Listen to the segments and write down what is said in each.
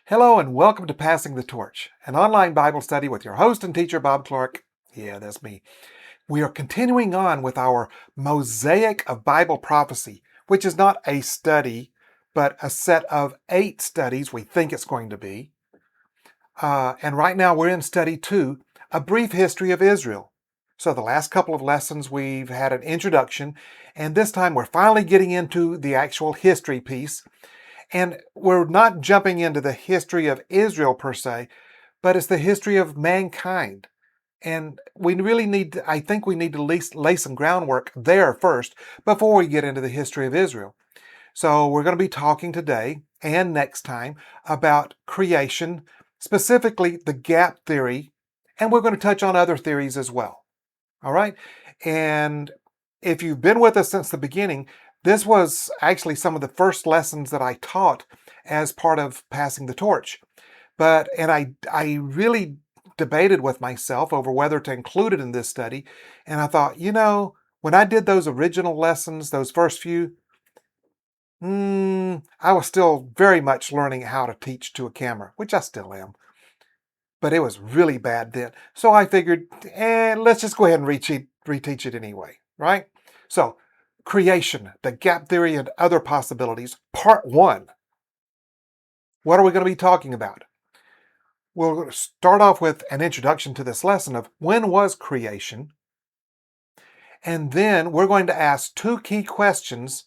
Hello and welcome to Passing the Torch, an online Bible study with your host and teacher, Bob Clark. Yeah, that's me. We are continuing on with our Mosaic of Bible Prophecy, which is not a study, but a set of 8 studies we think it's going to be. And right now we're in study 2, A Brief History of Israel. So the last couple of lessons we've had an introduction, and this time we're finally getting into the actual history piece. And we're not jumping into the history of Israel per se, but it's the history of mankind. And we really I think we need to lay some groundwork there first before we get into the history of Israel. So we're going to be talking today and next time about creation, specifically the gap theory, and we're going to touch on other theories as well. All right? And if you've been with us since the beginning, this was actually some of the first lessons that I taught as part of Passing the Torch. And I really debated with myself over whether to include it in this study. And I thought, when I did those original lessons, those first few, I was still very much learning how to teach to a camera, which I still am. But it was really bad then. So I figured, let's just go ahead and reteach it anyway, right? So, creation, the gap theory, and other possibilities, part 1. What are we going to be talking about? We'll start off with an introduction to this lesson of when was creation? And then we're going to ask 2 key questions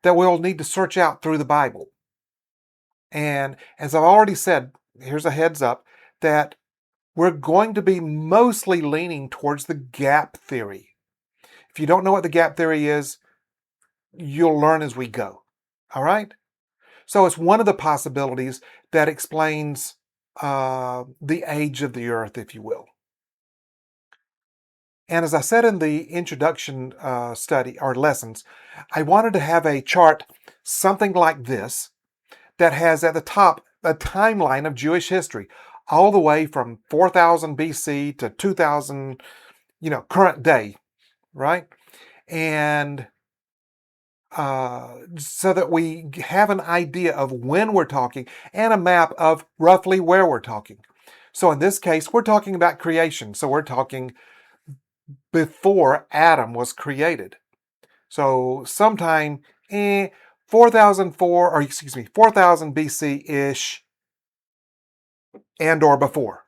that we'll need to search out through the Bible. And as I've already said, here's a heads up, that we're going to be mostly leaning towards the gap theory. If you don't know what the gap theory is, you'll learn as we go. All right? So it's one of the possibilities that explains the age of the earth, if you will. And as I said in the introduction study or lessons, I wanted to have a chart something like this that has at the top a timeline of Jewish history, all the way from 4000 BC to 2000, current day, right? And so that we have an idea of when we're talking and a map of roughly where we're talking. So in this case, we're talking about creation. So we're talking before Adam was created. So sometime 4004, or excuse me, 4000 BC-ish and or before.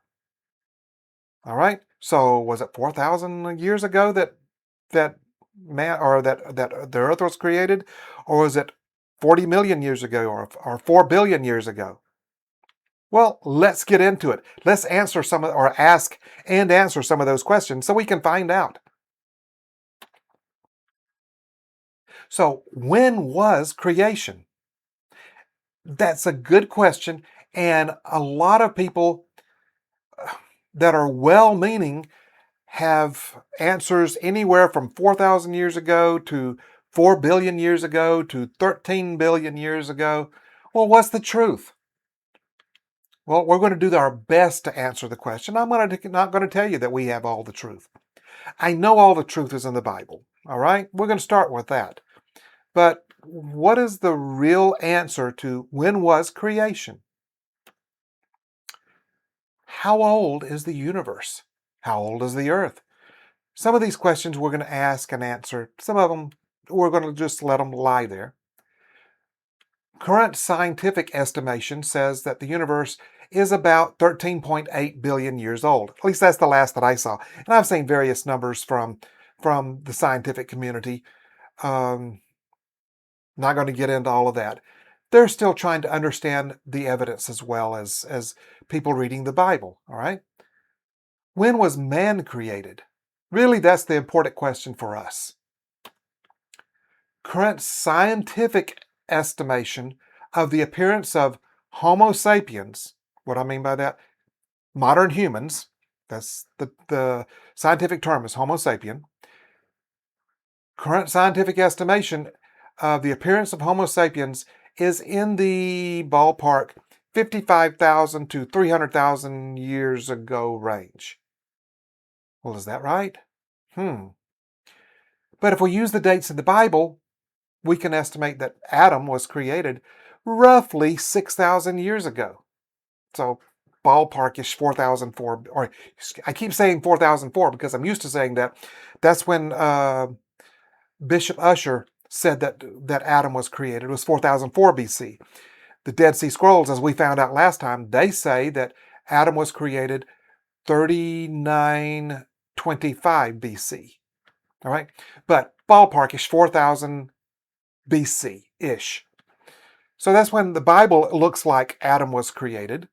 All right. So was it 4,000 years ago that man or that the earth was created, or was it 40 million years ago, or 4 billion years ago? Well, let's get into it. Let's answer ask and answer some of those questions so we can find out. So, when was creation? That's a good question, and a lot of people that are well-meaning have answers anywhere from 4,000 years ago to 4 billion years ago to 13 billion years ago. Well, what's the truth? Well, we're going to do our best to answer the question. I'm not going to tell you that we have all the truth. I know all the truth is in the Bible, all right? We're going to start with that. But what is the real answer to when was creation? How old is the universe? How old is the earth? Some of these questions we're going to ask and answer. Some of them we're going to just let them lie there. Current scientific estimation says that the universe is about 13.8 billion years old. At least that's the last that I saw. And I've seen various numbers from the scientific community. Not going to get into all of that. They're still trying to understand the evidence as well as people reading the Bible, all right? When was man created? Really, that's the important question for us. Current scientific estimation of the appearance of Homo sapiens, what I mean by that, modern humans, that's the scientific term is Homo sapien. Current scientific estimation of the appearance of Homo sapiens is in the ballpark 55,000 to 300,000 years ago range. Well, is that right? But if we use the dates in the Bible, we can estimate that Adam was created roughly 6,000 years ago. So ballparkish 4004, or I keep saying 4004 because I'm used to saying that. That's when Bishop Ussher said that Adam was created. It was 4004 BC. The Dead Sea Scrolls, as we found out last time, they say that Adam was created 3925 BC. All right, but ballparkish 4000 BC-ish. So that's when the Bible looks like Adam was created.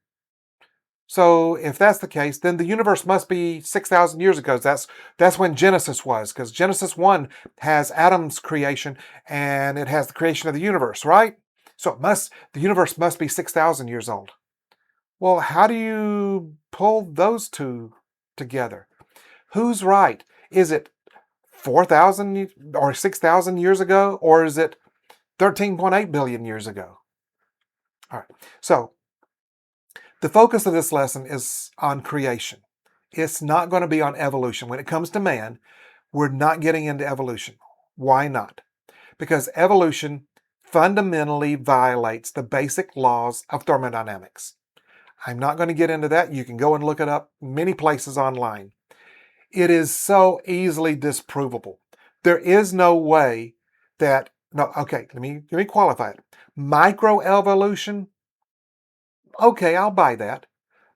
So if that's the case, then the universe must be 6,000 years ago. That's when Genesis was, because Genesis 1 has Adam's creation and it has the creation of the universe, right? So the universe must be 6,000 years old. Well, how do you pull those two together? Who's right? Is it 4,000 or 6,000 years ago, or is it 13.8 billion years ago? All right. So the focus of this lesson is on creation. It's not going to be on evolution. When it comes to man, we're not getting into evolution. Why not? Because evolution fundamentally violates the basic laws of thermodynamics. I'm not going to get into that. You can go and look it up many places online. It is so easily disprovable. There is no way that, no, okay, let me qualify it. Microevolution, okay, I'll buy that.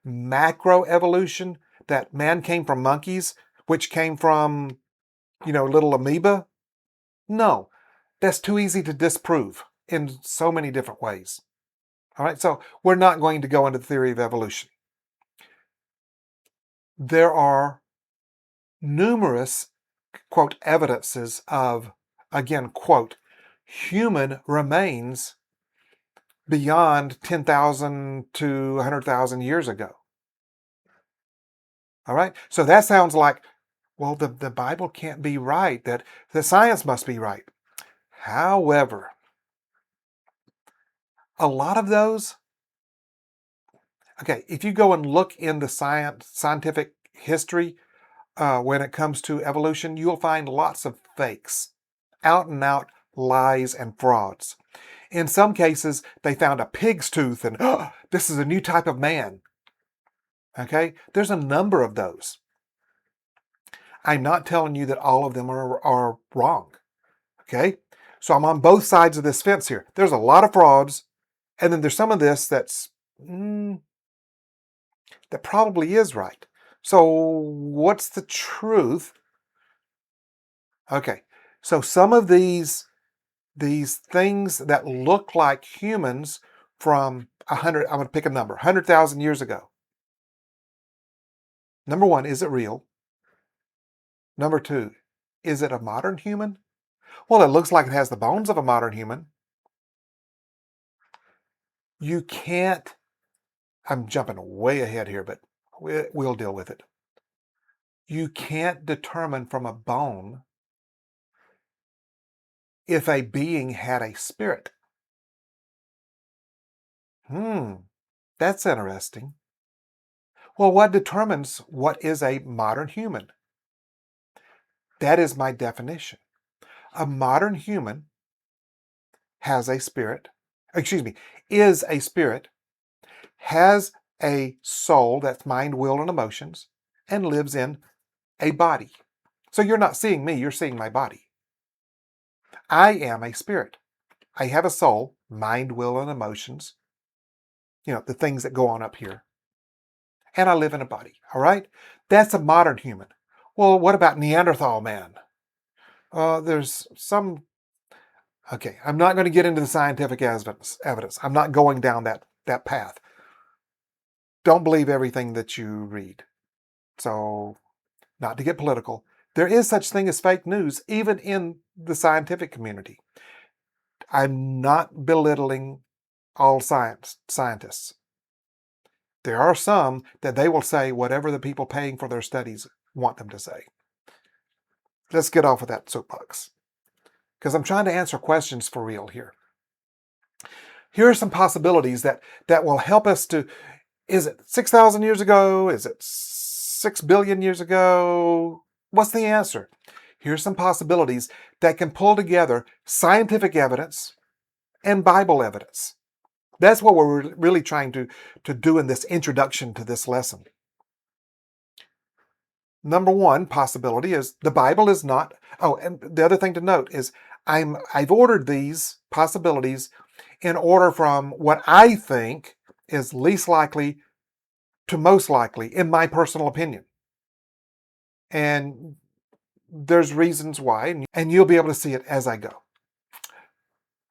Macroevolution, that man came from monkeys, which came from, little amoeba? No, that's too easy to disprove in so many different ways. All right, so we're not going to go into the theory of evolution. There are numerous, quote, evidences of, again, quote, human remains beyond 10,000 to 100,000 years ago. All right, so that sounds like, well, the Bible can't be right, that the science must be right. However, a lot of those, okay, if you go and look in the scientific history when it comes to evolution, you'll find lots of fakes, out and out lies and frauds. In some cases, they found a pig's tooth and, oh, this is a new type of man. Okay, there's a number of those. I'm not telling you that all of them are wrong. Okay, so I'm on both sides of this fence here. There's a lot of frauds, and then there's some of this that probably is right. So what's the truth? Okay, so some of these things that look like humans from I'm going to pick a number, 100,000 years ago. Number one, is it real? Number two, is it a modern human? Well, it looks like it has the bones of a modern human. You can't, I'm jumping way ahead here, but we'll deal with it. You can't determine from a bone if a being had a spirit. That's interesting. Well, what determines what is a modern human? That is my definition. A modern human has a spirit, is a spirit, has a soul that's mind, will, and emotions, and lives in a body. So you're not seeing me, you're seeing my body. I am a spirit. I have a soul, mind, will, and emotions, the things that go on up here. And I live in a body, all right? That's a modern human. Well, what about Neanderthal man? There's some, okay, I'm not going to get into the scientific evidence. I'm not going down that path. Don't believe everything that you read. So, not to get political, there is such thing as fake news, even in the scientific community. I'm not belittling all scientists. There are some that they will say whatever the people paying for their studies want them to say. Let's get off of that soapbox, because I'm trying to answer questions for real here. Here are some possibilities that will help us to, is it 6,000 years ago? Is it 6 billion years ago? What's the answer? Here's some possibilities that can pull together scientific evidence and Bible evidence. That's what we're really trying to do in this introduction to this lesson. Number one possibility is the Bible is not. Oh, and the other thing to note is I've ordered these possibilities in order from what I think is least likely to most likely, in my personal opinion. And there's reasons why, and you'll be able to see it as I go.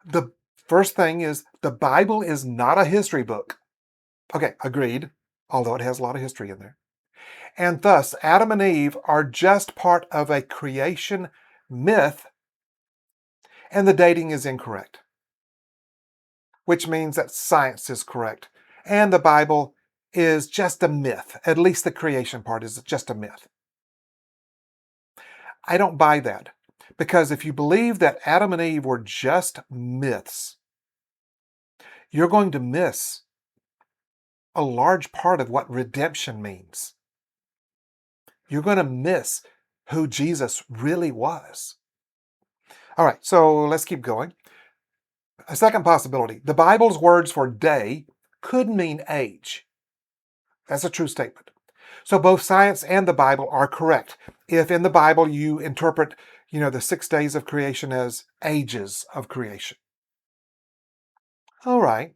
The first thing is the Bible is not a history book. Okay, agreed, although it has a lot of history in there. And thus, Adam and Eve are just part of a creation myth, and the dating is incorrect, which means that science is correct. And the Bible is just a myth. At least the creation part is just a myth. I don't buy that, because if you believe that Adam and Eve were just myths, you're going to miss a large part of what redemption means. You're going to miss who Jesus really was. All right, so let's keep going. A second possibility, the Bible's words for day could mean age. That's a true statement. So both science and the Bible are correct. If in the Bible you interpret, the 6 days of creation as ages of creation. All right.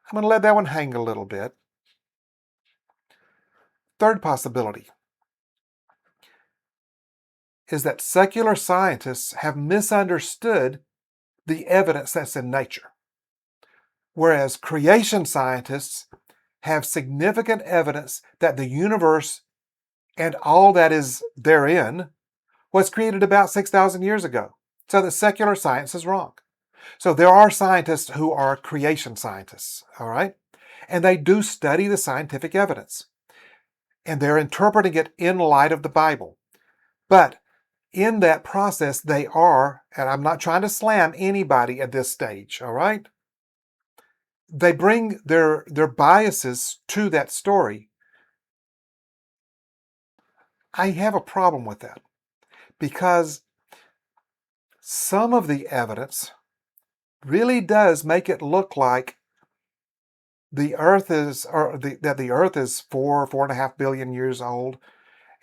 I'm going to let that one hang a little bit. Third possibility is that secular scientists have misunderstood the evidence that's in nature, whereas creation scientists have significant evidence that the universe and all that is therein was created about 6,000 years ago. So the secular science is wrong. So there are scientists who are creation scientists, all right? And they do study the scientific evidence. And they're interpreting it in light of the Bible. But in that process, they are, and I'm not trying to slam anybody at this stage, all right? They bring their biases to that story. I have a problem with that, because some of the evidence really does make it look like the earth is, that the earth is 4.5 billion years old,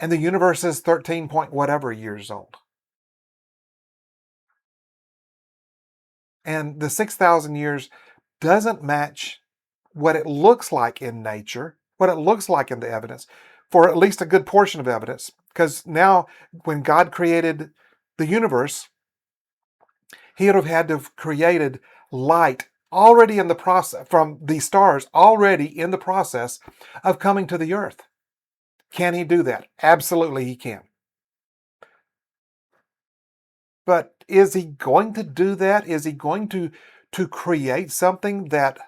and the universe is 13 point whatever years old. And the 6,000 years doesn't match what it looks like in nature, what it looks like in the evidence, for at least a good portion of evidence. Because now, when God created the universe, he would have had to have created light already in the process, from the stars already in the process of coming to the earth. Can he do that? Absolutely he can. But is he going to do that? Is he going to create something that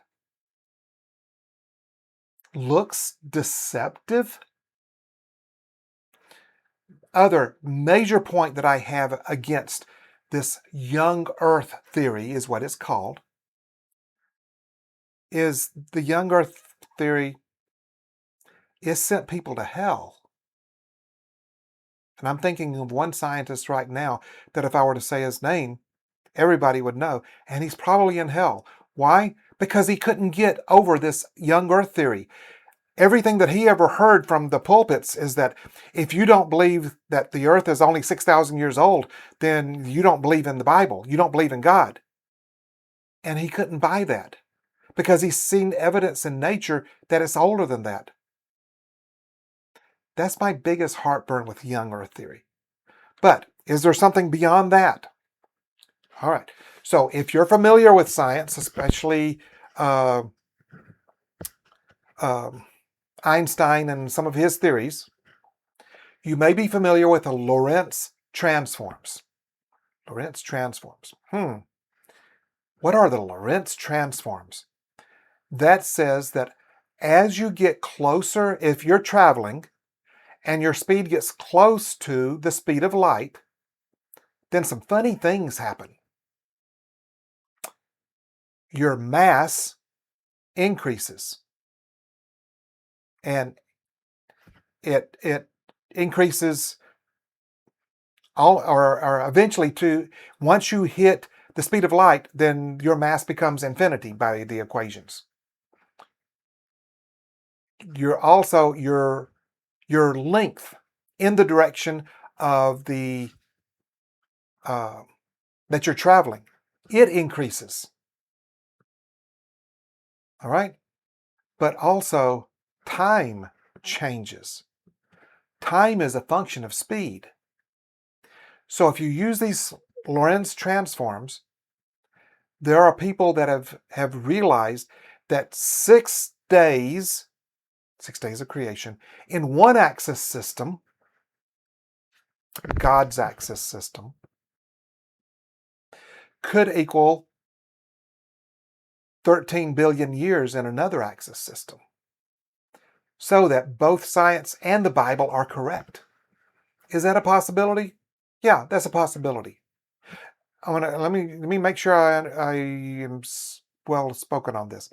looks deceptive? Other major point that I have against this young earth theory, is what it's called, is the young earth theory is sent people to hell. And I'm thinking of one scientist right now that if I were to say his name, everybody would know, and he's probably in hell. Why? Because he couldn't get over this young earth theory. Everything that he ever heard from the pulpits is that if you don't believe that the earth is only 6,000 years old, then you don't believe in the Bible. You don't believe in God. And he couldn't buy that because he's seen evidence in nature that it's older than that. That's my biggest heartburn with young earth theory. But is there something beyond that? All right. So if you're familiar with science, especially Einstein and some of his theories, you may be familiar with the Lorentz transforms. Lorentz transforms. What are the Lorentz transforms? That says that as you get closer, if you're traveling and your speed gets close to the speed of light, then some funny things happen. Your mass increases, and it increases all, or eventually to, once you hit the speed of light, then your mass becomes infinity by the equations. Your length in the direction of the that you're traveling, it increases. All right? But also time changes. Time is a function of speed. So if you use these Lorentz transforms, there are people that have realized that 6 days of creation, in one axis system, God's axis system, could equal 13 billion years in another axis system. So that both science and the Bible are correct. Is that a possibility? Yeah, that's a possibility. Let me make sure I am well spoken on this.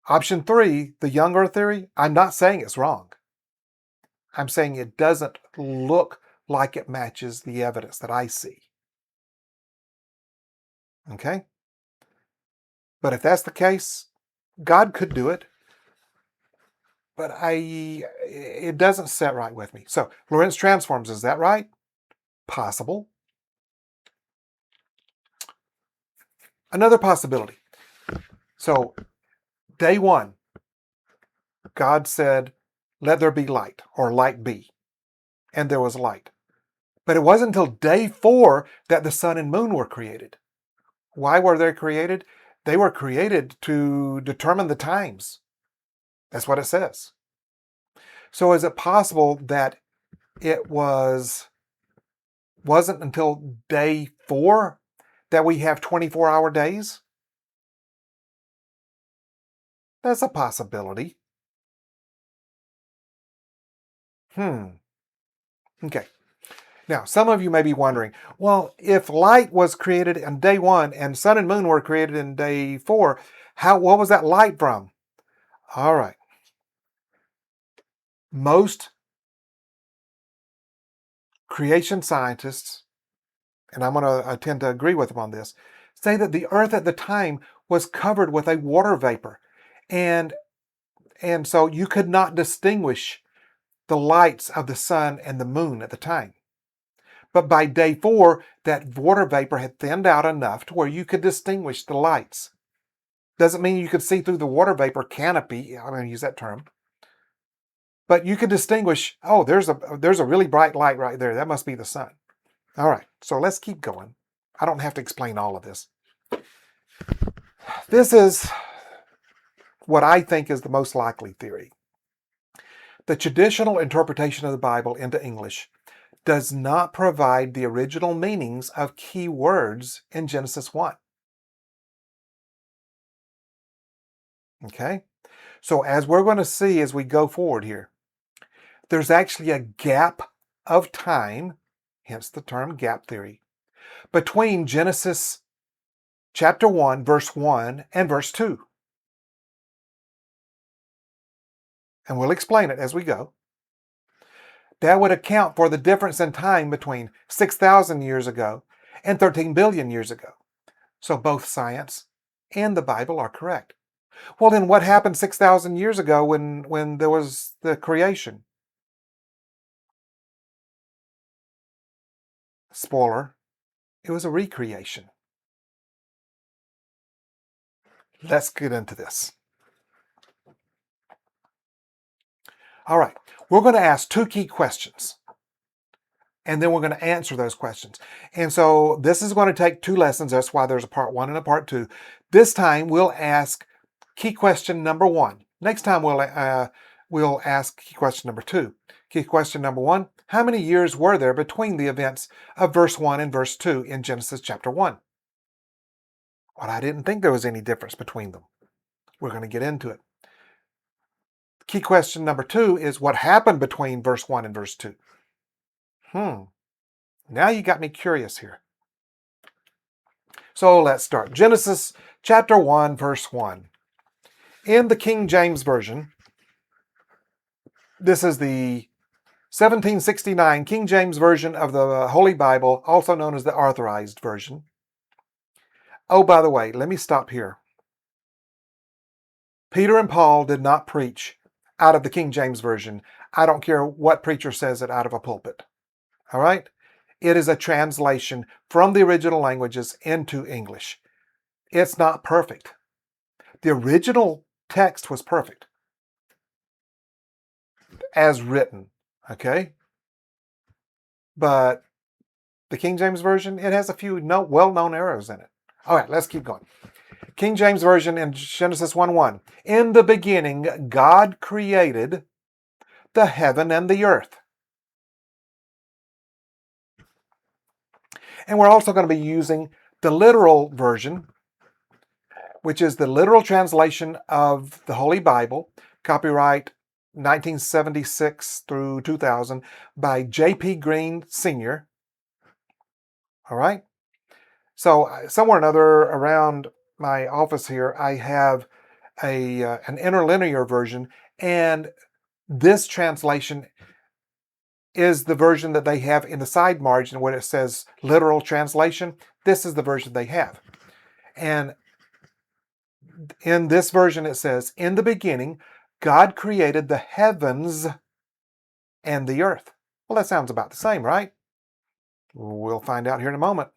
Option 3, the young Earth theory, I'm not saying it's wrong. I'm saying it doesn't look like it matches the evidence that I see. Okay? But if that's the case, God could do it. But it doesn't set right with me. So, Lorentz transforms, is that right? Possible. Another possibility. So, day 1, God said, let there be light, or light be. And there was light. But it wasn't until day 4 that the sun and moon were created. Why were they created? They were created to determine the times. That's what it says. So is it possible that it wasn't until day 4 that we have 24-hour days? That's a possibility. Okay. Now, some of you may be wondering, well, if light was created on day 1 and sun and moon were created in day 4, what was that light from? All right. Most creation scientists, and I'm going to tend to agree with them on this, say that the earth at the time was covered with a water vapor. And so you could not distinguish the lights of the sun and the moon at the time. But by day 4, that water vapor had thinned out enough to where you could distinguish the lights. Doesn't mean you could see through the water vapor canopy. I'm going to use that term. But you could distinguish, oh, there's a really bright light right there. That must be the sun. All right, so let's keep going. I don't have to explain all of this. This is what I think is the most likely theory. The traditional interpretation of the Bible into English does not provide the original meanings of key words in Genesis 1. Okay? So as we're going to see as we go forward here, there's actually a gap of time, hence the term gap theory, between Genesis chapter 1, verse 1 and verse 2. And we'll explain it as we go. That would account for the difference in time between 6,000 years ago and 13 billion years ago. So both science and the Bible are correct. Well, then what happened 6,000 years ago when there was the creation? Spoiler, it was a recreation. Let's get into this. All right, we're going to ask 2 key questions, and then we're going to answer those questions. And so this is going to take 2 lessons. That's why there's a part 1 and a part 2. This time we'll ask key question number 1. Next time we'll ask key question number 2. Key question number 1, how many years were there between the events of verse 1 and verse 2 in Genesis chapter 1? Well, I didn't think there was any difference between them. We're going to get into it. Key question number 2 is what happened between verse 1 and verse 2? Now you got me curious here. So let's start. Genesis chapter 1, verse 1. In the King James Version, this is the 1769 King James Version of the Holy Bible, also known as the Authorized Version. Oh, by the way, let me stop here. Peter and Paul did not preach out of the King James Version. I don't care what preacher says it out of a pulpit. All right? It is a translation from the original languages into English. It's not perfect. The original text was perfect as written, okay? But the King James Version, it has a few well-known errors in it. All right, let's keep going. King James Version in Genesis 1:1. In the beginning, God created the heaven and the earth. And we're also going to be using the literal version, which is the literal translation of the Holy Bible, copyright 1976 through 2000 by J.P. Green Sr. All right? So somewhere or another around my office here, I have an interlinear version, and this translation is the version that they have in the side margin where it says literal translation. This is the version they have. And in this version it says, in the beginning, God created the heavens and the earth. Well, that sounds about the same, right? We'll find out here in a moment.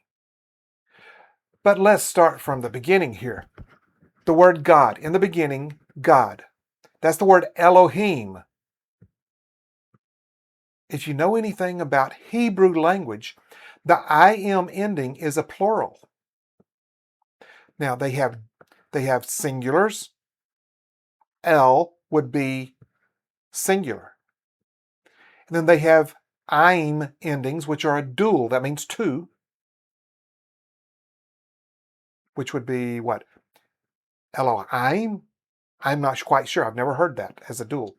But let's start from the beginning here. The word God, in the beginning, God. That's the word Elohim. If you know anything about Hebrew language, the I am ending is a plural. Now they have singulars. El would be singular. And then they have I'm endings, which are a dual. That means two, which would be what? Elohim? I'm not quite sure. I've never heard that as a dual.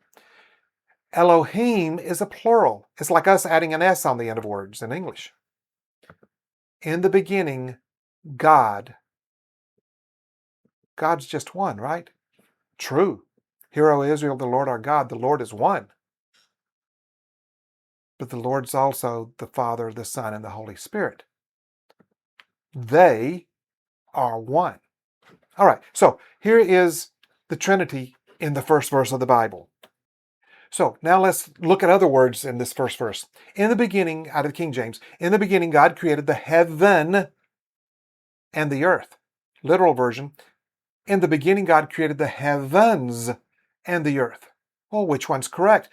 Elohim is a plural. It's like us adding an S on the end of words in English. In the beginning, God. God's just one, right? True. Hear, O Israel, the Lord our God, the Lord is one. But the Lord's also the Father, the Son, and the Holy Spirit. They are one. All right, so here is the Trinity in the first verse of the Bible. So now let's look at other words in this first verse. In the beginning, out of King James, in the beginning God created the heaven and the earth. Literal version, in the beginning God created the heavens and the earth. Well, which one's correct?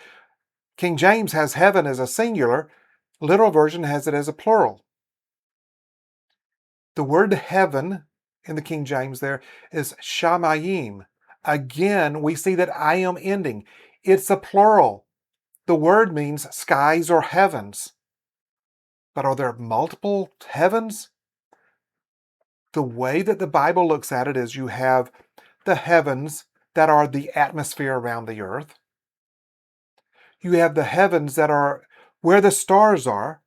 King James has heaven as a singular. Literal version has it as a plural. The word heaven in the King James there is shamayim. Again, we see that I am ending. It's a plural. The word means skies or heavens. But are there multiple heavens? The way that the Bible looks at it is you have the heavens that are the atmosphere around the earth. You have the heavens that are where the stars are.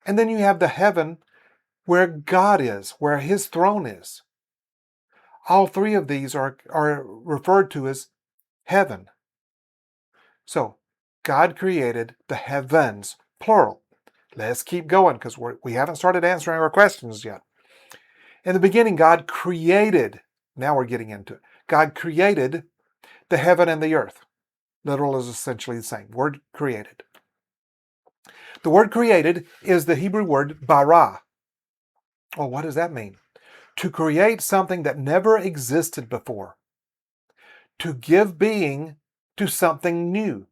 And then you have the heaven where God is, where his throne is. All three of these are referred to as heaven. So God created the heavens, plural. Let's keep going because we haven't started answering our questions yet. In the beginning, God created, now we're getting into it. God created the heaven and the earth. Literal is essentially the same. Word created. The word created is the Hebrew word bara. Well, what does that mean? To create something that never existed before. To give being to something new.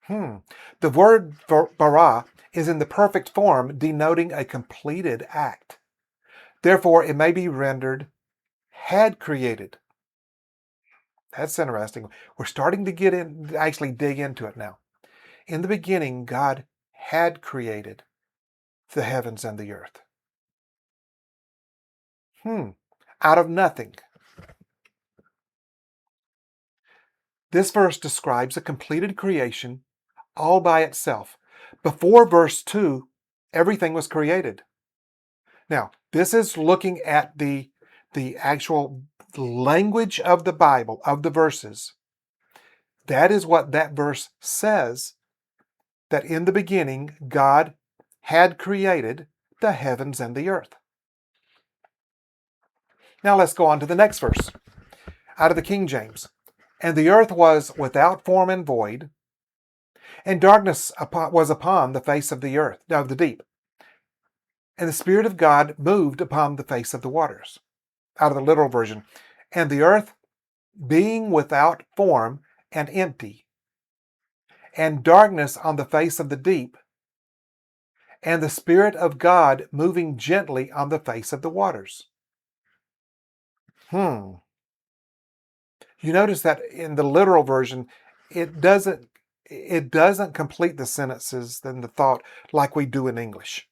The word bara is in the perfect form, denoting a completed act. Therefore, it may be rendered had created. That's interesting. We're starting to actually dig into it now. In the beginning, God had created the heavens and the earth. Out of nothing. This verse describes a completed creation all by itself. Before verse 2, everything was created. Now, this is looking at the actual language of the Bible, of the verses. That is what that verse says, that in the beginning, God had created the heavens and the earth. Now let's go on to the next verse out of the King James. And the earth was without form and void, and darkness was upon the face of the earth, of the deep. And the Spirit of God moved upon the face of the waters. Out of the literal version. And the earth being without form and empty, and darkness on the face of the deep, and the Spirit of God moving gently on the face of the waters. You notice that in the literal version, it doesn't complete the sentences and the thought like we do in English.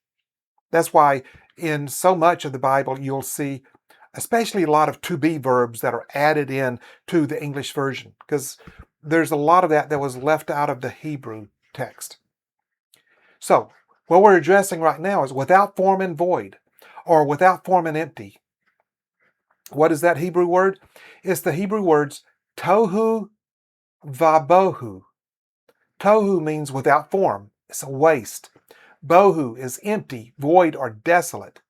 That's why in so much of the Bible you'll see especially a lot of to be verbs that are added in to the English version, because there's a lot of that was left out of the Hebrew text. So what we're addressing right now is without form and void, or without form and empty. What is that Hebrew word? It's the Hebrew words tohu vabohu. Tohu means without form. It's a waste. Bohu is empty, void, or desolate.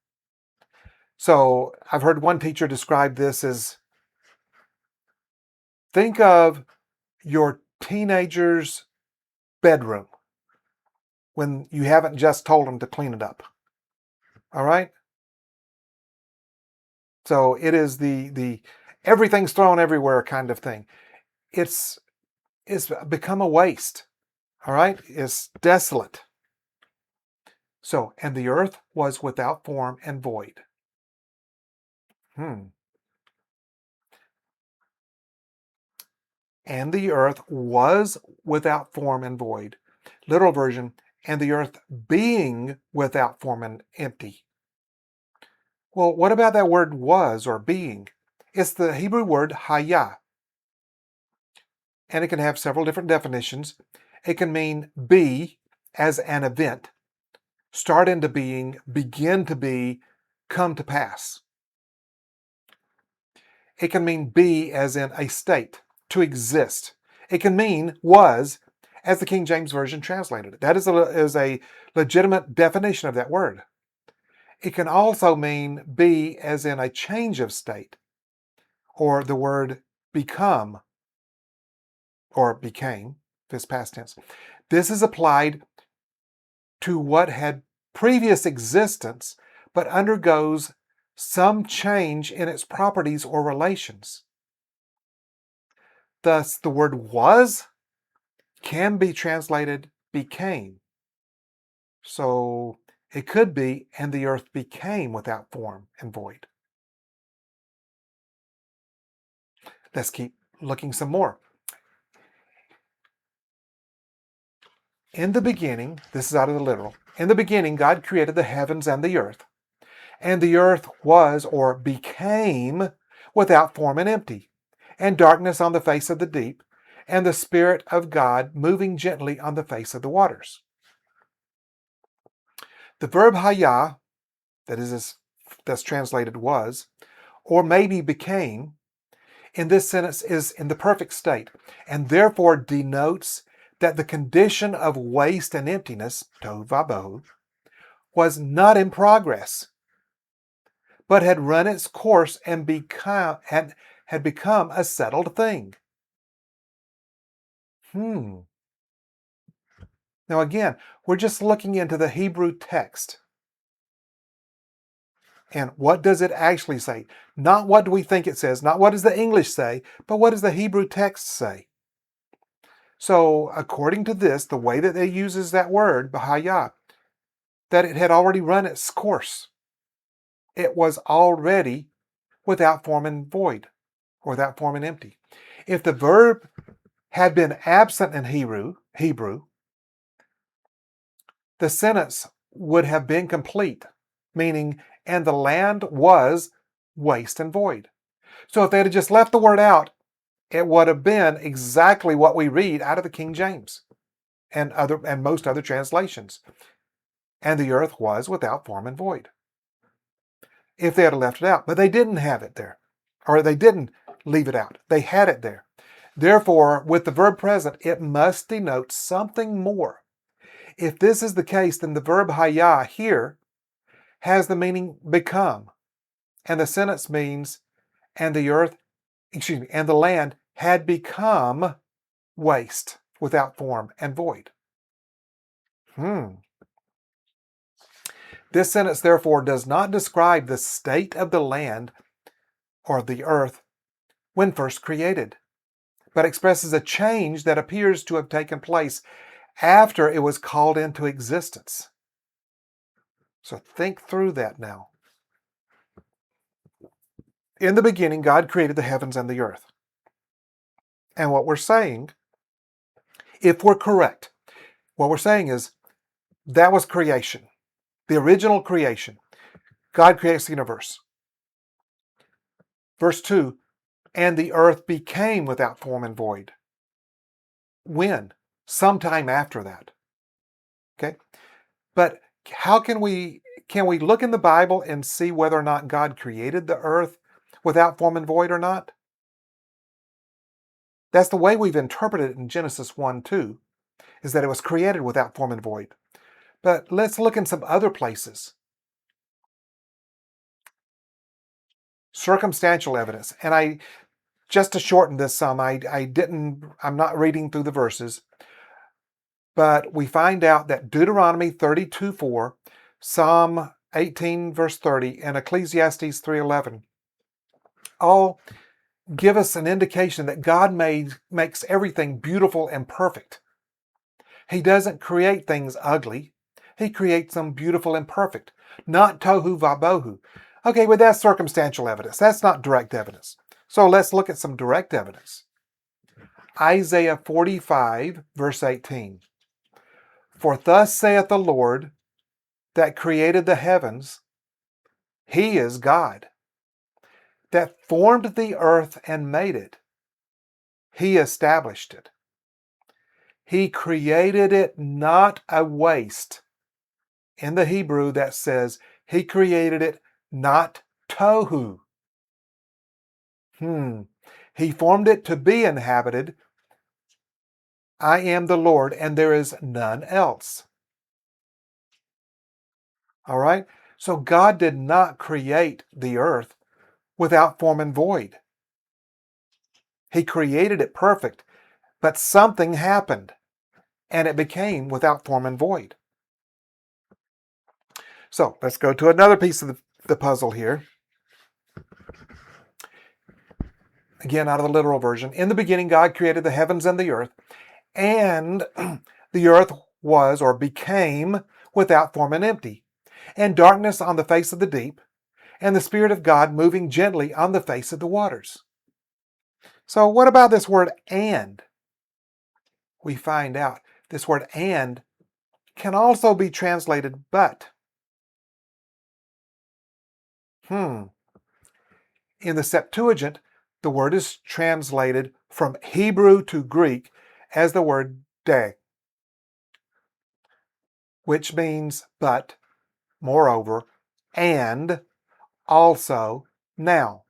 So I've heard one teacher describe this as, think of your teenager's bedroom when you haven't just told them to clean it up. All right? So it is the everything's thrown everywhere kind of thing. It's become a waste. All right? It's desolate. So, and the earth was without form and void. And the earth was without form and void. Literal version, and the earth being without form and empty. Well, what about that word was or being? It's the Hebrew word hayah. And it can have several different definitions. It can mean be as an event, start into being, begin to be, come to pass. It can mean be as in a state, to exist. It can mean was, as the King James Version translated it. That is a legitimate definition of that word. It can also mean be as in a change of state, or the word become, or became, if it's past tense. This is applied to what had previous existence, but undergoes some change in its properties or relations. Thus, the word was can be translated became. So it could be, and the earth became without form and void. Let's keep looking some more. In the beginning, this is out of the literal, in the beginning God created the heavens and the earth was or became without form and empty, and darkness on the face of the deep, and the Spirit of God moving gently on the face of the waters. The verb hayah, that's translated was, or maybe became, in this sentence is in the perfect state, and therefore denotes that the condition of waste and emptiness, tohu vabohu, was not in progress, but had run its course and had become a settled thing. Now again, we're just looking into the Hebrew text. And what does it actually say? Not what do we think it says, not what does the English say, but what does the Hebrew text say? So according to this, the way that it uses that word, bahayah, that it had already run its course. It was already without form and void, or without form and empty. If the verb had been absent in Hebrew, the sentence would have been complete, meaning, and the land was waste and void. So if they had just left the word out, it would have been exactly what we read out of the King James and most other translations. And the earth was without form and void. If they had left it out, but they didn't have it there, or they didn't leave it out. They had it there. Therefore, with the verb present, it must denote something more. If this is the case, then the verb hayah here has the meaning become, and the sentence means and and the land had become waste, without form and void. This sentence, therefore, does not describe the state of the land or the earth when first created, but expresses a change that appears to have taken place after it was called into existence. So think through that now. In the beginning, God created the heavens and the earth. And what we're saying, if we're correct, what we're saying is that was creation, the original creation. God creates the universe. Verse 2, and the earth became without form and void. When? Sometime after that. Okay? But how can we look in the Bible and see whether or not God created the earth without form and void or not? That's the way we've interpreted it in Genesis 1:2, is that it was created without form and void. But let's look in some other places. Circumstantial evidence. And just to shorten this some, I'm not reading through the verses, but we find out that Deuteronomy 32:4, Psalm 18 verse 30, and Ecclesiastes 3:11 all give us an indication that God makes everything beautiful and perfect. He doesn't create things ugly. He creates them beautiful and perfect, not tohu vabohu. Okay, but that's circumstantial evidence. That's not direct evidence. So let's look at some direct evidence. Isaiah 45 verse 18. For thus saith the Lord that created the heavens, He is God, that formed the earth and made it. He established it. He created it not a waste. In the Hebrew, that says, He created it not tohu. He formed it to be inhabited. I am the Lord, and there is none else. All right? So God did not create the earth without form and void. He created it perfect, but something happened, and it became without form and void. So let's go to another piece of the puzzle here. Again, out of the literal version. In the beginning, God created the heavens and the earth, and the earth was or became without form and empty, and darkness on the face of the deep, and the Spirit of God moving gently on the face of the waters. So what about this word and? We find out this word and can also be translated but. In the Septuagint, the word is translated from Hebrew to Greek as the word de, which means but, moreover, and, also, now.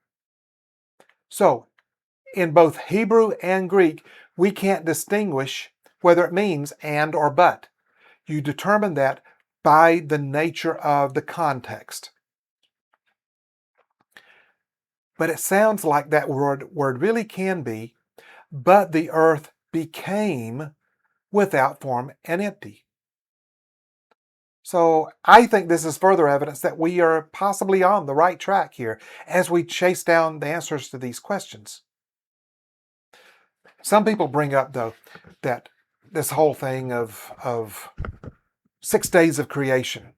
So, in both Hebrew and Greek, we can't distinguish whether it means and or but. You determine that by the nature of the context. But it sounds like that word really can be, but the earth became without form and empty. So I think this is further evidence that we are possibly on the right track here as we chase down the answers to these questions. Some people bring up, though, that this whole thing of 6 days of creation,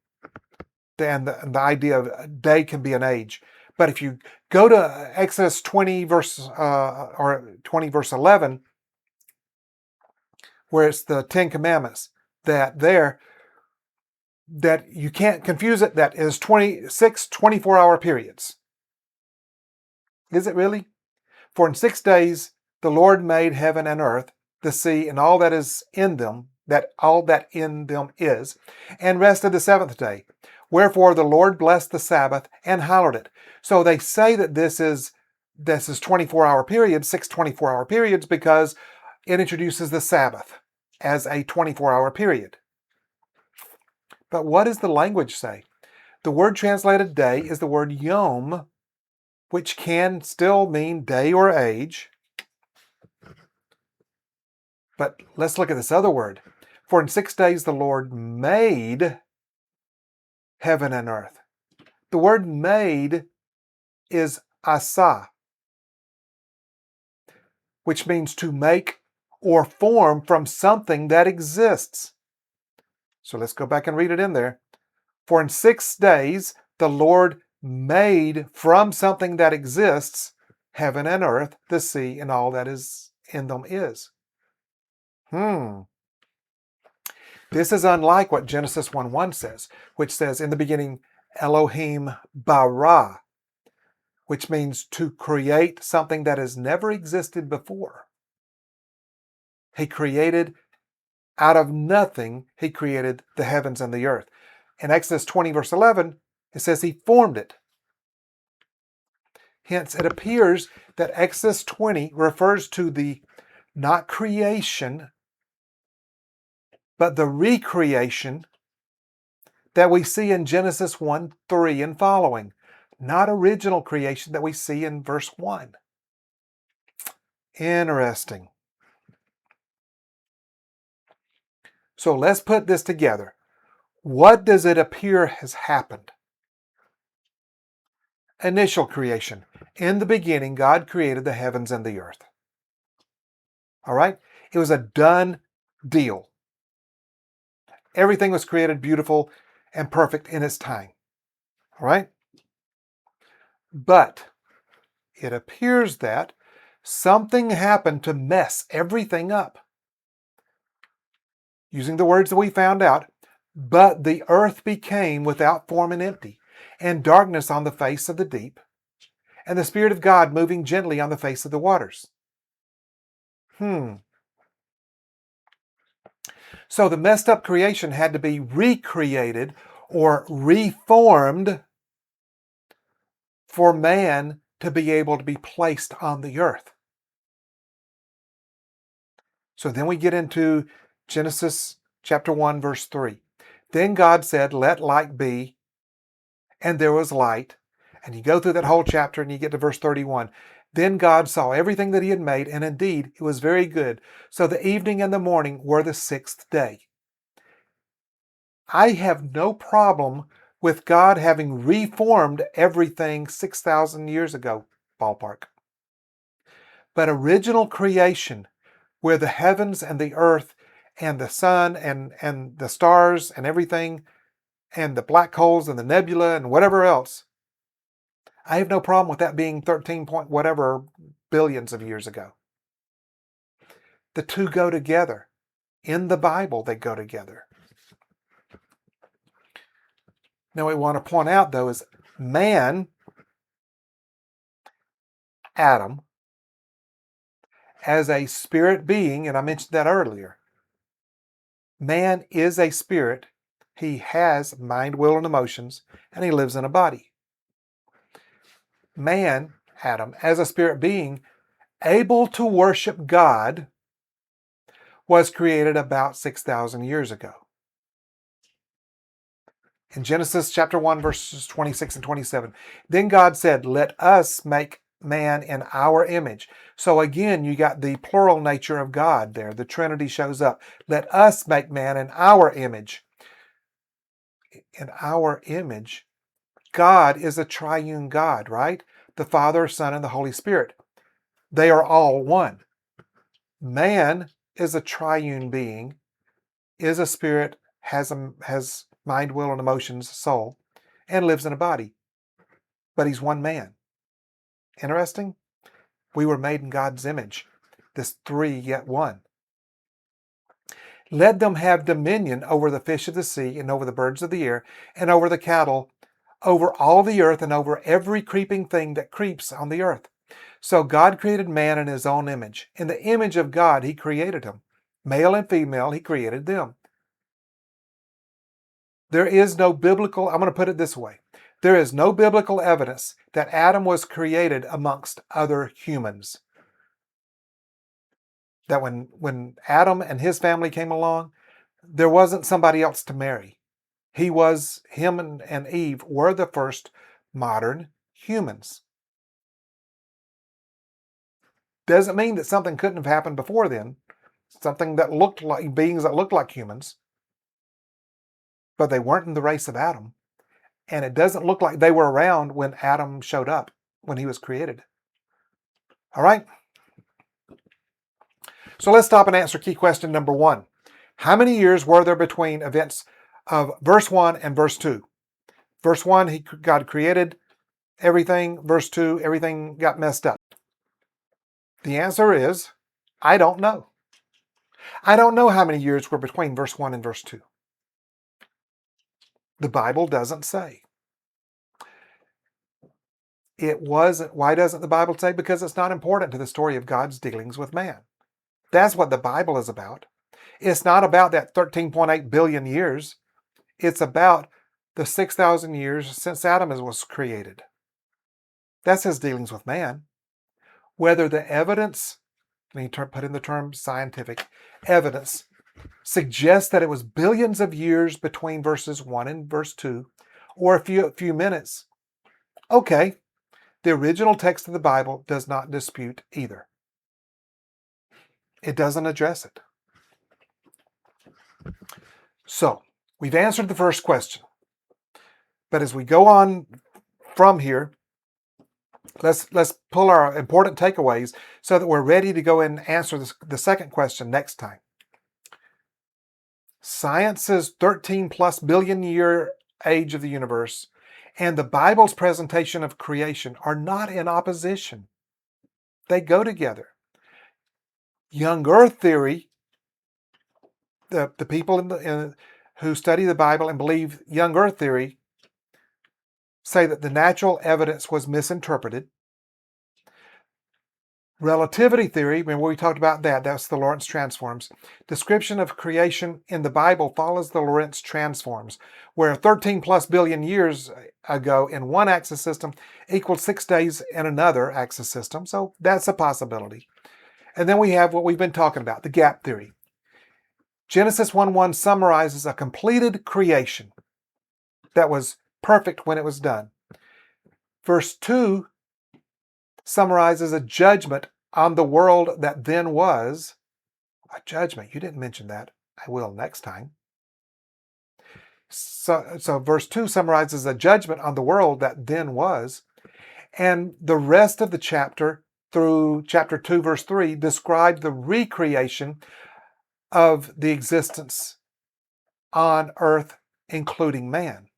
and the idea of a day can be an age. But if you go to Exodus 20 verse 11, where it's the 10 Commandments, that you can't confuse it, that is 26 24-hour periods. Is it really? For in 6 days the Lord made heaven and earth, the sea, and all that is in them, and rested the seventh day. Wherefore the Lord blessed the Sabbath and hallowed it. So they say that this is 24-hour periods, 6 24-hour periods, because it introduces the Sabbath as a 24-hour period. But what does the language say? The word translated day is the word yom, which can still mean day or age. But let's look at this other word. For in 6 days the Lord made heaven and earth. The word made is asa, which means to make or form from something that exists. So let's go back and read it in there. For in 6 days the Lord made from something that exists heaven and earth, the sea, and all that is in them is. This is unlike what Genesis 1:1 says, which says, in the beginning, Elohim bara, which means to create something that has never existed before. He created out of nothing, he created the heavens and the earth. In Exodus 20, verse 11, it says he formed it. Hence, it appears that Exodus 20 refers to the not creation, but the recreation that we see in Genesis 1:3 and following, not original creation that we see in verse 1. Interesting. So let's put this together. What does it appear has happened? Initial creation. In the beginning, God created the heavens and the earth. All right? It was a done deal. Everything was created beautiful and perfect in its time. All right? But it appears that something happened to mess everything up. Using the words that we found out, but the earth became without form and empty, and darkness on the face of the deep, and the Spirit of God moving gently on the face of the waters. So the messed up creation had to be recreated or reformed for man to be able to be placed on the earth. So then we get into Genesis chapter 1, verse 3. Then God said, let light be, and there was light. And you go through that whole chapter and you get to verse 31. Then God saw everything that he had made, and indeed it was very good. So the evening and the morning were the 6th day. I have no problem with God having reformed everything 6,000 years ago, ballpark. But original creation, where the heavens and the earth and the sun and the stars and everything and the black holes and the nebula and whatever else, I have no problem with that being 13 point whatever billions of years ago. The two go together. In the Bible, they go together. Now, what we want to point out, though, is man, Adam, as a spirit being, and I mentioned that earlier. Man is a spirit. He has mind, will, and emotions, and he lives in a body. Man, Adam, as a spirit being, able to worship God, was created about 6,000 years ago. In Genesis chapter 1, verses 26 and 27, then God said, let us make man in our image. So again, you got the plural nature of God there. The Trinity shows up. Let us make man in our image. In our image. God is a triune God, right? The Father, Son, and the Holy Spirit. They are all one. Man is a triune being, is a spirit, has mind, will, and emotions, soul, and lives in a body. But he's one man. Interesting? We were made in God's image. This three yet one. Let them have dominion over the fish of the sea and over the birds of the air and over the cattle, over all the earth and over every creeping thing that creeps on the earth. So God created man in his own image. In the image of God, he created him. Male and female, he created them. There is no biblical, I'm going to put it this way. There is no biblical evidence that Adam was created amongst other humans. That when Adam and his family came along, there wasn't somebody else to marry. Him and Eve were the first modern humans. Doesn't mean that something couldn't have happened before then. Something that looked like beings that looked like humans, but they weren't in the race of Adam. And it doesn't look like they were around when Adam showed up, when he was created. All right? So let's stop and answer key question number 1. How many years were there between events of verse 1 and verse 2? Verse 1, God created everything. Verse 2, everything got messed up. The answer is, I don't know. I don't know how many years were between verse 1 and verse 2. The Bible doesn't say. It wasn't. Why doesn't the Bible say? Because it's not important to the story of God's dealings with man. That's what the Bible is about. It's not about that 13.8 billion years. It's about the 6,000 years since Adam was created. That's his dealings with man. Whether the evidence, let me put in the term scientific, evidence suggests that it was billions of years between verses 1 and verse 2, or a few minutes, okay, the original text of the Bible does not dispute either. It doesn't address it. So, we've answered the first question. But as we go on from here, let's pull our important takeaways so that we're ready to go and answer the second question next time. Science's 13 plus billion year age of the universe and the Bible's presentation of creation are not in opposition. They go together. Young Earth theory, the people who study the Bible and believe Young Earth theory, say that the natural evidence was misinterpreted. Relativity theory, remember we talked about that, that's the Lorentz transforms. Description of creation in the Bible follows the Lorentz transforms, where 13 plus billion years ago in one axis system equaled 6 days in another axis system, so that's a possibility. And then we have what we've been talking about, the gap theory. Genesis 1:1 summarizes a completed creation that was perfect when it was done. Verse 2 summarizes a judgment on the world that then was. A judgment. You didn't mention that. I will next time. So verse 2 summarizes a judgment on the world that then was. And the rest of the chapter, through chapter 2, verse 3, describes the recreation of the existence on earth, including man.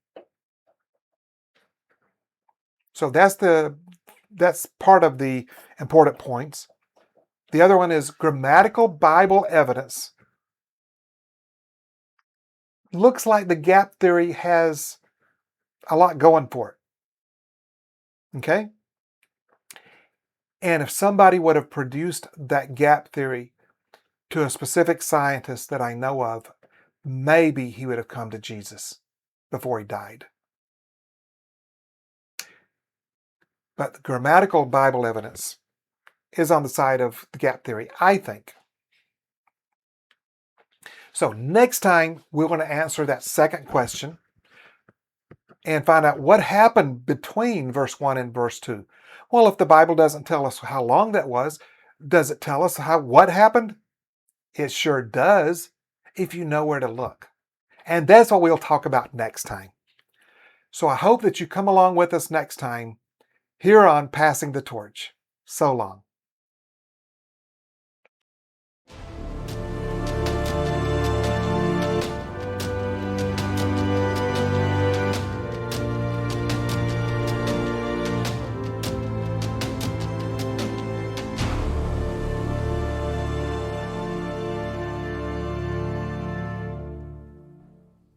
So that's part of the important points. The other one is grammatical Bible evidence. Looks like the gap theory has a lot going for it. Okay? And if somebody would have produced that gap theory to a specific scientist that I know of, maybe he would have come to Jesus before he died. But the grammatical Bible evidence is on the side of the gap theory, I think. So next time, we're going to answer that second question and find out what happened between verse 1 and verse 2. Well, if the Bible doesn't tell us how long that was, does it tell us what happened? It sure does, if you know where to look. And that's what we'll talk about next time. So I hope that you come along with us next time here on Passing the Torch. So long.